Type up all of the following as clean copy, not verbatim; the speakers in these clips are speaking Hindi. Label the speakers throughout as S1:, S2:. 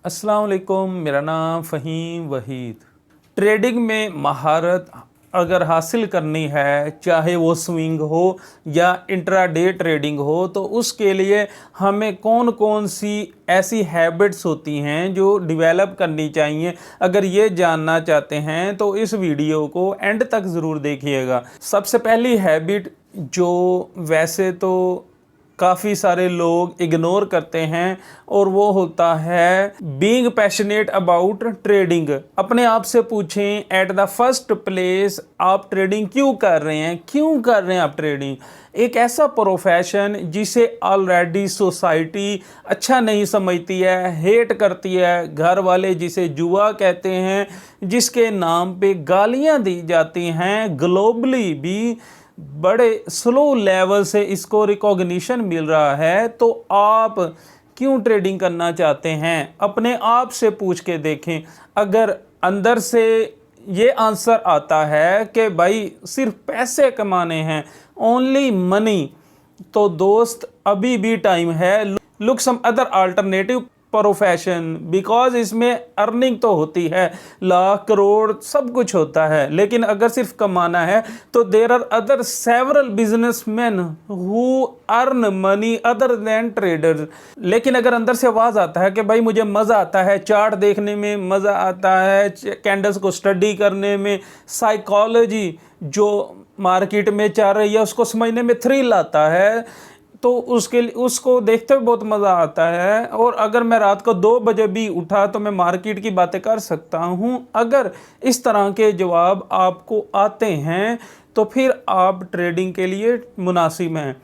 S1: अस्सलाम वालेकुम, मेरा नाम फ़हीम वहीद। ट्रेडिंग में महारत अगर हासिल करनी है, चाहे वो स्विंग हो या इंट्राडे ट्रेडिंग हो, तो उसके लिए हमें कौन कौन सी ऐसी हैबिट्स होती हैं जो डेवलप करनी चाहिए। अगर ये जानना चाहते हैं तो इस वीडियो को एंड तक ज़रूर देखिएगा। सबसे पहली हैबिट जो वैसे तो काफ़ी सारे लोग इग्नोर करते हैं और वो होता है बीइंग पैशनेट अबाउट ट्रेडिंग। अपने आप से पूछें एट द फर्स्ट प्लेस आप ट्रेडिंग क्यों कर रहे हैं, क्यों कर रहे हैं आप ट्रेडिंग। एक ऐसा प्रोफेशन जिसे ऑलरेडी सोसाइटी अच्छा नहीं समझती है, हेट करती है, घर वाले जिसे जुआ कहते हैं, जिसके नाम पे गालियां दी जाती हैं, ग्लोबली भी बड़े स्लो लेवल से इसको रिकॉग्निशन मिल रहा है, तो आप क्यों ट्रेडिंग करना चाहते हैं, अपने आप से पूछ के देखें। अगर अंदर से ये आंसर आता है कि भाई सिर्फ पैसे कमाने हैं, ओनली मनी, तो दोस्त अभी भी टाइम है। Look some other alternative profession, because इसमें अर्निंग तो होती है, लाख करोड़ सब कुछ होता है, लेकिन अगर सिर्फ कमाना है तो there are other several businessman who earn money other than traders. लेकिन अगर अंदर से आवाज़ आता है कि भाई मुझे मज़ा आता है चार्ट देखने में, मज़ा आता है कैंडल्स को स्टडी करने में, साइकोलॉजी जो मार्केट में चल रही है उसको समझने में थ्रिल आता है, तो उसको देखते हुए बहुत मज़ा आता है। और अगर मैं रात को 2 बजे भी उठा तो मैं मार्केट की बातें कर सकता हूँ। अगर इस तरह के जवाब आपको आते हैं तो फिर आप ट्रेडिंग के लिए मुनासिब हैं।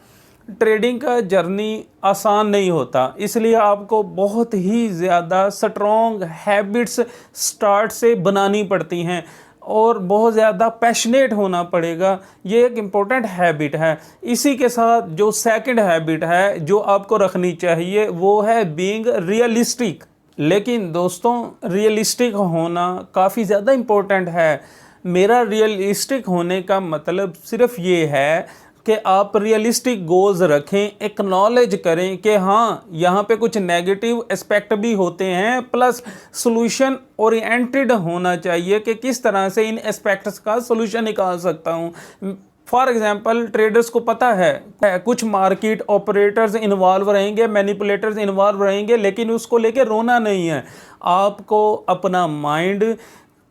S1: ट्रेडिंग का जर्नी आसान नहीं होता, इसलिए आपको बहुत ही ज़्यादा स्ट्रॉन्ग हैबिट्स स्टार्ट से बनानी पड़ती हैं और बहुत ज़्यादा पैशनेट होना पड़ेगा। ये एक इम्पोर्टेंट हैबिट है। इसी के साथ जो सेकंड हैबिट है जो आपको रखनी चाहिए वो है बीइंग रियलिस्टिक। लेकिन दोस्तों रियलिस्टिक होना काफ़ी ज़्यादा इम्पोर्टेंट है। मेरा रियलिस्टिक होने का मतलब सिर्फ ये है कि आप रियलिस्टिक गोल्स रखें, एक्नॉलेज करें कि हाँ यहाँ पे कुछ नेगेटिव एस्पेक्ट भी होते हैं, प्लस सॉल्यूशन ओरिएंटेड होना चाहिए कि किस तरह से इन एस्पेक्ट्स का सॉल्यूशन निकाल सकता हूँ। फॉर एग्जांपल ट्रेडर्स को पता है कुछ मार्केट ऑपरेटर्स इन्वॉल्व रहेंगे, मैनिपुलेटर्स इन्वॉल्व रहेंगे, लेकिन उसको लेके रोना नहीं है। आपको अपना माइंड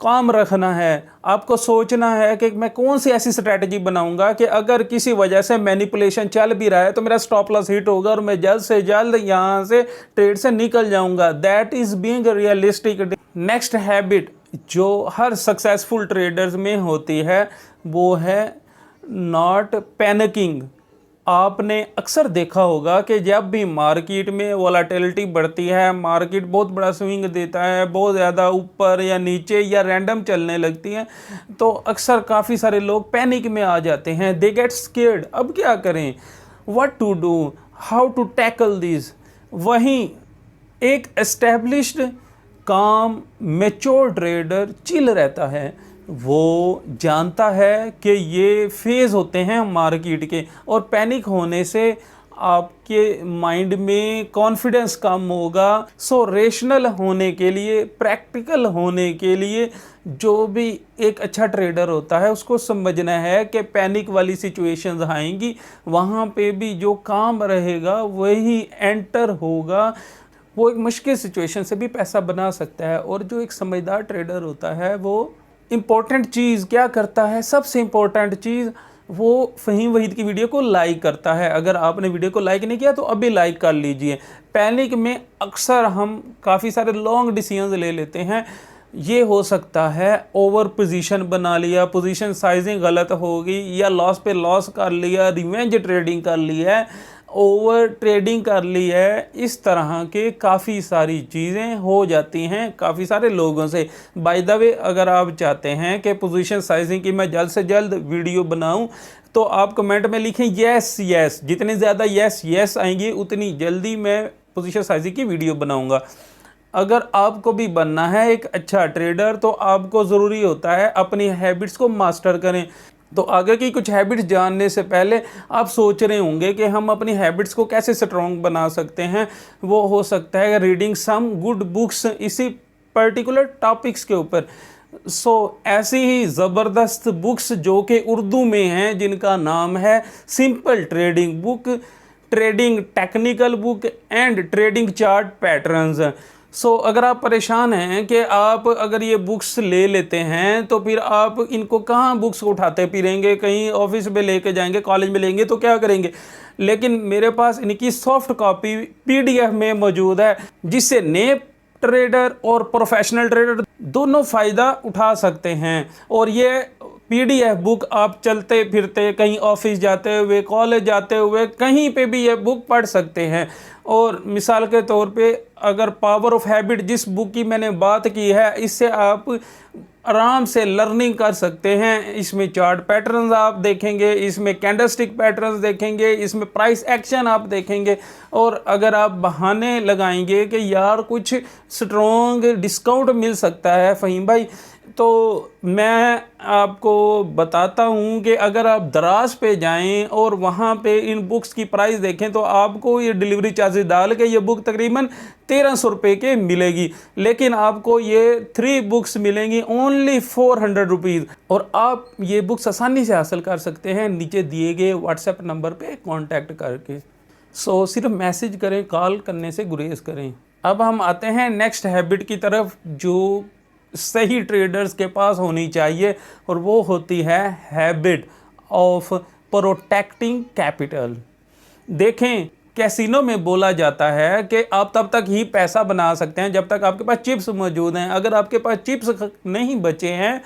S1: काम रखना है, आपको सोचना है कि मैं कौन सी ऐसी स्ट्रैटेजी बनाऊंगा कि अगर किसी वजह से मैनिपुलेशन चल भी रहा है तो मेरा स्टॉप लॉस हिट होगा और मैं जल्द से जल्द यहाँ से ट्रेड से निकल जाऊंगा। That is being realistic. Next habit जो हर सक्सेसफुल ट्रेडर्स में होती है वो है नॉट पैनिकिंग। आपने अक्सर देखा होगा कि जब भी मार्केट में वोलेटिलिटी बढ़ती है, मार्केट बहुत बड़ा स्विंग देता है, बहुत ज़्यादा ऊपर या नीचे या रैंडम चलने लगती है, तो अक्सर काफ़ी सारे लोग पैनिक में आ जाते हैं। They get scared. अब क्या करें, what to do, how to tackle this. वहीं एक एस्टेब्लिश्ड काम मैच्योर ट्रेडर चिल रहता है, वो जानता है कि ये फेज़ होते हैं मार्केट के, और पैनिक होने से आपके माइंड में कॉन्फिडेंस कम होगा। सो रेशनल होने के लिए, प्रैक्टिकल होने के लिए जो भी एक अच्छा ट्रेडर होता है उसको समझना है कि पैनिक वाली सिचुएशंस आएंगी, वहाँ पे भी जो काम रहेगा वही एंटर होगा। वो एक मुश्किल सिचुएशन से भी पैसा बना सकता है। और जो एक समझदार ट्रेडर होता है वो इम्पोर्टेंट चीज़ क्या करता है, सबसे इम्पोर्टेंट चीज़ वो फ़हीम वहीद की वीडियो को लाइक करता है। अगर आपने वीडियो को लाइक नहीं किया तो अभी लाइक कर लीजिए। पैनिक में अक्सर हम काफ़ी सारे लॉन्ग डिसीजंस ले लेते हैं। ये हो सकता है ओवर पोजीशन बना लिया, पोजीशन साइजिंग गलत होगी, या लॉस पे लॉस कर लिया, रिवेंज ट्रेडिंग कर लिया है, ओवर ट्रेडिंग कर ली है। इस तरह के काफ़ी सारी चीज़ें हो जाती हैं काफ़ी सारे लोगों से। बाय द वे, अगर आप चाहते हैं कि पोजीशन साइजिंग की मैं जल्द से जल्द वीडियो बनाऊं तो आप कमेंट में लिखें यस यस। जितनी ज़्यादा यस यस आएंगी उतनी जल्दी मैं पोजीशन साइजिंग की वीडियो बनाऊंगा। अगर आपको भी बनना है एक अच्छा ट्रेडर तो आपको ज़रूरी होता है अपनी हैबिट्स को मास्टर करें। तो आगे की कुछ हैबिट्स जानने से पहले आप सोच रहे होंगे कि हम अपनी हैबिट्स को कैसे स्ट्रॉन्ग बना सकते हैं। वो हो सकता है रीडिंग सम गुड बुक्स इसी पर्टिकुलर टॉपिक्स के ऊपर। ऐसी ही ज़बरदस्त बुक्स जो कि उर्दू में हैं, जिनका नाम है simple trading book, trading technical book and trading chart patterns. अगर आप परेशान हैं कि आप अगर ये बुक्स ले लेते हैं तो फिर आप इनको कहाँ बुक्स को उठाते फिरेंगे, कहीं ऑफिस में लेके जाएंगे, कॉलेज में लेंगे तो क्या करेंगे। लेकिन मेरे पास इनकी सॉफ्ट कॉपी पीडीएफ में मौजूद है, जिससे नए ट्रेडर और प्रोफेशनल ट्रेडर दोनों फ़ायदा उठा सकते हैं। और ये पीडीएफ बुक आप चलते फिरते, कहीं ऑफिस जाते हुए, कॉलेज जाते हुए, कहीं पे भी ये बुक पढ़ सकते हैं। और मिसाल के तौर पे अगर पावर ऑफ हैबिट जिस बुक की मैंने बात की है, इससे आप आराम से लर्निंग कर सकते हैं। इसमें चार्ट पैटर्न्स आप देखेंगे, इसमें कैंडलस्टिक पैटर्न्स देखेंगे, इसमें प्राइस एक्शन आप देखेंगे। और अगर आप बहाने लगाएंगे कि यार कुछ स्ट्रॉन्ग डिस्काउंट मिल सकता है फ़हीम भाई, तो मैं आपको बताता हूँ कि अगर आप दराज पे जाएं और वहाँ पे इन बुक्स की प्राइस देखें तो आपको ये डिलीवरी चार्जेस डाल के ये बुक तकरीबन 1300 रुपये के मिलेगी। लेकिन आपको ये 3 बुक्स मिलेंगी ओनली 400 रुपीज़। और आप ये बुक्स आसानी से हासिल कर सकते हैं नीचे दिए गए व्हाट्सएप नंबर पे कांटेक्ट करके। सिर्फ मैसेज करें, कॉल करने से गुरेज करें। अब हम आते हैं नेक्स्ट हैबिट की तरफ जो सही ट्रेडर्स के पास होनी चाहिए, और वो होती है हैबिट ऑफ प्रोटेक्टिंग कैपिटल। देखें, कैसीनो में बोला जाता है कि आप तब तक ही पैसा बना सकते हैं जब तक आपके पास चिप्स मौजूद हैं। अगर आपके पास चिप्स नहीं बचे हैं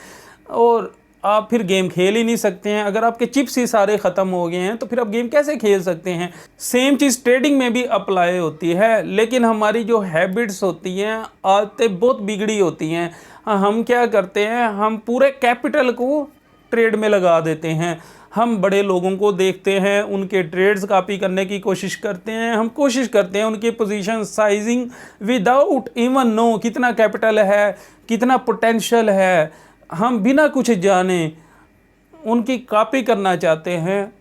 S1: और आप फिर गेम खेल ही नहीं सकते हैं। अगर आपके चिप्स ही सारे ख़त्म हो गए हैं तो फिर आप गेम कैसे खेल सकते हैं। सेम चीज़ ट्रेडिंग में भी अप्लाई होती है। लेकिन हमारी जो हैबिट्स होती हैं, आदतें बहुत बिगड़ी होती हैं। हम क्या करते हैं, हम पूरे कैपिटल को ट्रेड में लगा देते हैं। हम बड़े लोगों को देखते हैं, उनके ट्रेड्स कॉपी करने की कोशिश करते हैं। हम कोशिश करते हैं उनकी position sizing without even know कितना कैपिटल है, कितना पोटेंशियल है, हम बिना कुछ जाने उनकी कॉपी करना चाहते हैं,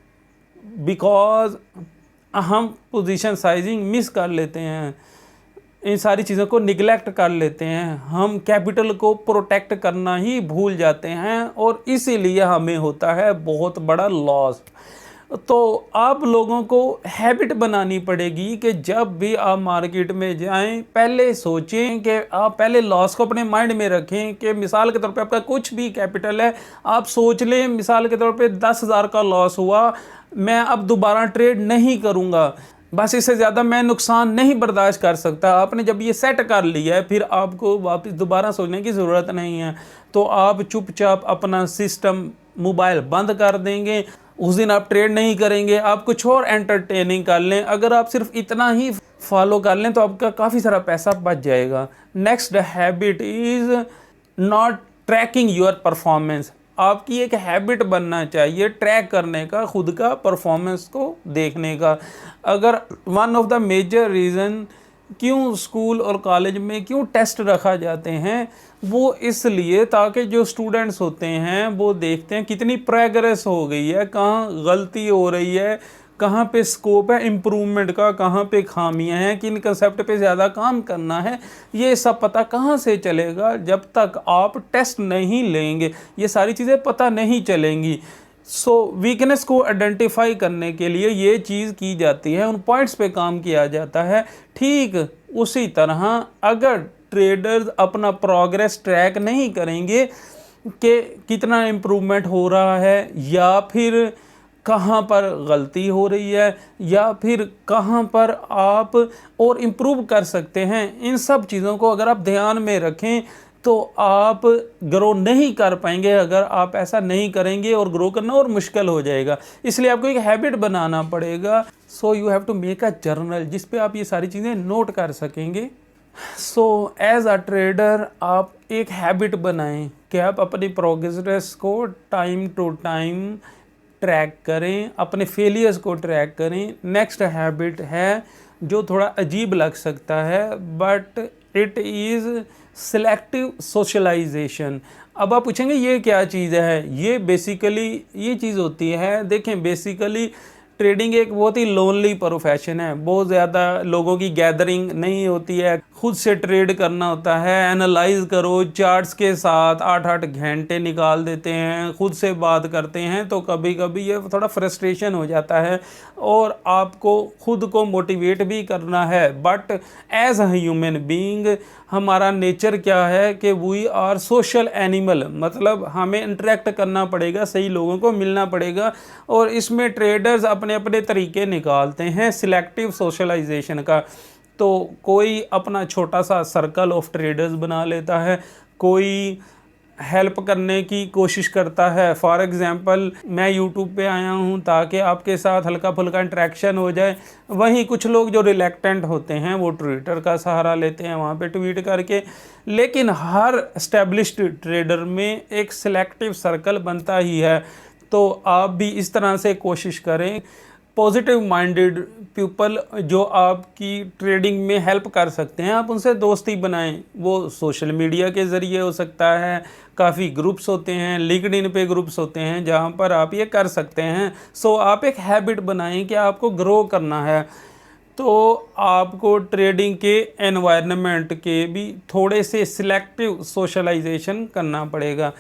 S1: बिकॉज हम पोजीशन साइजिंग मिस कर लेते हैं, इन सारी चीज़ों को निगलेक्ट कर लेते हैं। हम कैपिटल को प्रोटेक्ट करना ही भूल जाते हैं और इसीलिए हमें होता है बहुत बड़ा लॉस। तो आप लोगों को हैबिट बनानी पड़ेगी कि जब भी आप मार्केट में जाएं, पहले सोचें कि आप पहले लॉस को अपने माइंड में रखें। कि मिसाल के तौर पे आपका कुछ भी कैपिटल है, आप सोच लें मिसाल के तौर पे 10,000 का लॉस हुआ, मैं अब दोबारा ट्रेड नहीं करूंगा, बस इससे ज़्यादा मैं नुकसान नहीं बर्दाश्त कर सकता। आपने जब ये सेट कर लिया है, फिर आपको वापस दोबारा सोचने की ज़रूरत नहीं है। तो आप चुपचाप अपना सिस्टम मोबाइल बंद कर देंगे, उस दिन आप ट्रेड नहीं करेंगे, आप कुछ और एंटरटेनिंग कर लें। अगर आप सिर्फ इतना ही फॉलो कर लें तो आपका काफ़ी सारा पैसा बच जाएगा। Next habit is not trekking your performance. आपकी एक हैबिट बनना चाहिए ट्रैक करने का, खुद का परफॉर्मेंस को देखने का। अगर one of the major reason क्यों स्कूल और कॉलेज में क्यों टेस्ट रखा जाते हैं, वो इसलिए ताकि जो स्टूडेंट्स होते हैं वो देखते हैं कितनी प्रोग्रेस हो गई है, कहाँ गलती हो रही है, कहाँ पे स्कोप है इम्प्रूवमेंट का, कहाँ पे खामियां हैं, किन कंसेप्ट पे ज़्यादा काम करना है। ये सब पता कहाँ से चलेगा जब तक आप टेस्ट नहीं लेंगे, ये सारी चीज़ें पता नहीं चलेंगी। वीकनेस को आइडेंटिफाई करने के लिए ये चीज़ की जाती है, उन पॉइंट्स पे काम किया जाता है। ठीक उसी तरह अगर ट्रेडर्स अपना प्रोग्रेस ट्रैक नहीं करेंगे कि कितना इम्प्रूवमेंट हो रहा है, या फिर कहाँ पर गलती हो रही है, या फिर कहाँ पर आप और इम्प्रूव कर सकते हैं, इन सब चीज़ों को अगर आप ध्यान में रखें तो आप ग्रो नहीं कर पाएंगे। अगर आप ऐसा नहीं करेंगे और ग्रो करना और मुश्किल हो जाएगा। इसलिए आपको एक हैबिट बनाना पड़ेगा। You have to make a journal जिस पे आप ये सारी चीज़ें नोट कर सकेंगे। एज अ ट्रेडर आप एक हैबिट बनाएं कि आप अपनी प्रोग्रेस को टाइम टू टाइम ट्रैक करें, अपने फेलियर्स को ट्रैक करें। नेक्स्ट हैबिट है जो थोड़ा अजीब लग सकता है, but it is selective socialisation. अब आप पूछेंगे ये क्या चीज़ है? ये बेसिकली ये चीज़ होती है, देखें बेसिकली ट्रेडिंग एक बहुत ही लोनली प्रोफेशन है। बहुत ज़्यादा लोगों की गैदरिंग नहीं होती है, खुद से ट्रेड करना होता है। एनालाइज करो, चार्ट्स के साथ 8-8 घंटे निकाल देते हैं, खुद से बात करते हैं, तो कभी कभी ये थोड़ा फ्रस्ट्रेशन हो जाता है और आपको खुद को मोटिवेट भी करना है। But as a human being हमारा नेचर क्या है कि वी आर सोशल एनिमल, मतलब हमें इंटरेक्ट करना पड़ेगा, सही लोगों को मिलना पड़ेगा। और इसमें ट्रेडर्स अपने अपने तरीके निकालते हैं सिलेक्टिव सोशलाइजेशन का। तो कोई अपना छोटा सा सर्कल ऑफ ट्रेडर्स बना लेता है, कोई हेल्प करने की कोशिश करता है। फॉर एग्ज़ाम्पल मैं यूट्यूब पे आया हूँ ताकि आपके साथ हल्का फुल्का इंटरेक्शन हो जाए। वहीं कुछ लोग जो रिलेक्टेंट होते हैं वो ट्विटर का सहारा लेते हैं, वहाँ पे ट्वीट करके। लेकिन हर एस्टेब्लिश्ड ट्रेडर में एक सिलेक्टिव सर्कल बनता ही है। तो आप भी इस तरह से कोशिश करें। पॉजिटिव माइंडेड पीपल जो आपकी ट्रेडिंग में हेल्प कर सकते हैं, आप उनसे दोस्ती बनाएं। वो सोशल मीडिया के ज़रिए हो सकता है, काफ़ी ग्रुप्स होते हैं, लिंक्डइन पे ग्रुप्स होते हैं जहाँ पर आप ये कर सकते हैं। सो आप एक हैबिट बनाएं कि आपको ग्रो करना है, तो आपको ट्रेडिंग के एनवायरनमेंट के भी थोड़े से सिलेक्टिव सोशलाइजेशन करना पड़ेगा।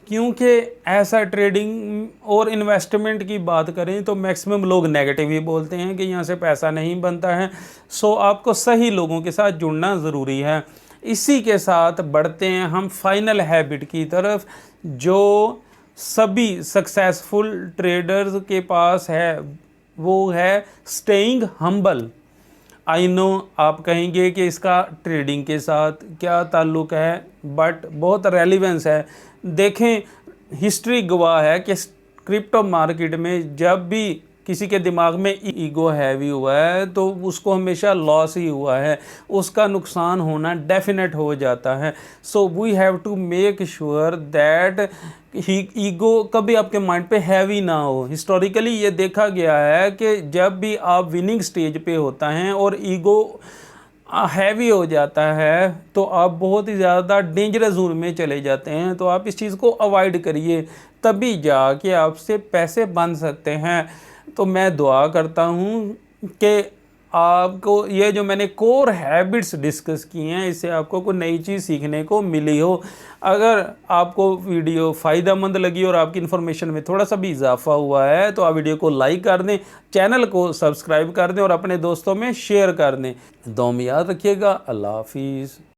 S1: क्योंकि ऐसा ट्रेडिंग और इन्वेस्टमेंट की बात करें तो मैक्सिमम लोग नेगेटिव ही बोलते हैं कि यहाँ से पैसा नहीं बनता है। सो आपको सही लोगों के साथ जुड़ना ज़रूरी है। इसी के साथ बढ़ते हैं हम फाइनल हैबिट की तरफ, जो सभी सक्सेसफुल ट्रेडर्स के पास है, वो है स्टेइंग हम्बल। आई नो आप कहेंगे कि इसका ट्रेडिंग के साथ क्या ताल्लुक़ है, बट बहुत रेलिवेंस है। देखें हिस्ट्री गवाह है कि क्रिप्टो मार्केट में जब भी किसी के दिमाग में ईगो हैवी हुआ है तो उसको हमेशा लॉस ही हुआ है, उसका नुकसान होना डेफिनेट हो जाता है। So we have to make sure that ego कभी आपके माइंड पे हैवी ना हो। हिस्टोरिकली ये देखा गया है कि जब भी आप विनिंग स्टेज पे होता हैं और ईगो हैवी हो जाता है तो आप बहुत ही ज़्यादा डेंजरस जोन में चले जाते हैं। तो आप इस चीज़ को अवॉइड करिए, तभी जाके आपसे पैसे बन सकते हैं। तो मैं दुआ करता हूँ कि आपको ये जो मैंने कोर हैबिट्स डिस्कस की हैं इससे आपको कोई नई चीज़ सीखने को मिली हो। अगर आपको वीडियो फ़ायदेमंद लगी और आपकी इन्फॉर्मेशन में थोड़ा सा भी इजाफा हुआ है तो आप वीडियो को लाइक कर दें, चैनल को सब्सक्राइब कर दें और अपने दोस्तों में शेयर कर दें। दुआ में याद रखिएगा। अल्लाह हाफिज़।